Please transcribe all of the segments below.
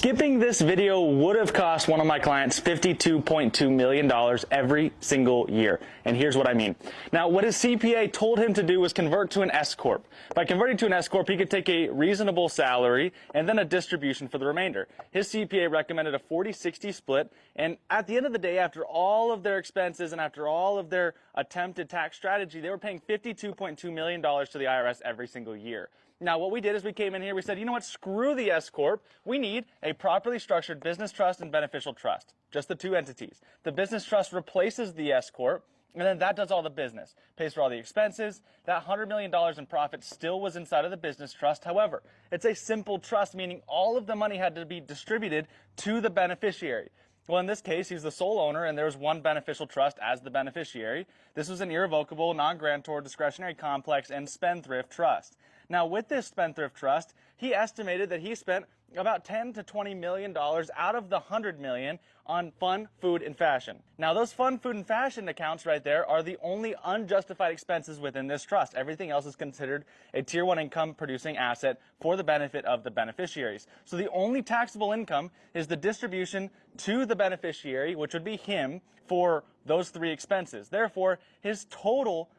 Skipping this video would have cost one of my clients $52.2 million every single year. And here's what I mean. Now, what his CPA told him to do was convert to an S Corp. By converting to an S Corp, he could take a reasonable salary and then a distribution for the remainder. His CPA recommended a 40-60 split. And at the end of the day, after all of their expenses and after all of their attempted tax strategy, they were paying $52.2 million to the IRS every single year. Now, what we did is we came in here, we said, you know what, screw the S Corp. We need a properly structured business trust and beneficial trust, just the two entities. The business trust replaces the S Corp, and then that does all the business, pays for all the expenses. That $100 million in profit still was inside of the business trust. However, it's a simple trust, meaning all of the money had to be distributed to the beneficiary. Well, in this case, he's the sole owner, and there was one beneficial trust as the beneficiary. This was an irrevocable, non-grantor, discretionary, complex, and spendthrift trust. Now, with this spendthrift trust, he estimated that he spent about $10 to $20 million out of the $100 million on fun, food, and fashion. Now, those fun, food, and fashion accounts right there are the only unjustified expenses within this trust. Everything else is considered a Tier 1 income producing asset for the benefit of the beneficiaries. So the only taxable income is the distribution to the beneficiary, which would be him, for those three expenses. Therefore, his total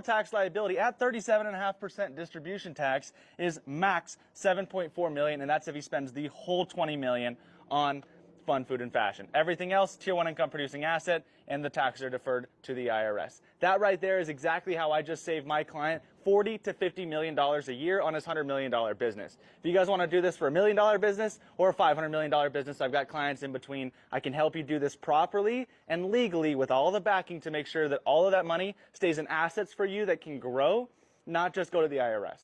tax liability at 37.5% distribution tax is max $7.4 million, and that's if he spends the whole $20 million on fun, food, and fashion. Everything else, Tier 1 income producing asset, and the taxes are deferred to the IRS. That right there is exactly how I just saved my client $40 to $50 million a year on his $100 million business. If you guys want to do this for $1 million business or a $500 million business, I've got clients in between. I can help you do this properly and legally with all the backing to make sure that all of that money stays in assets for you that can grow, not just go to the IRS.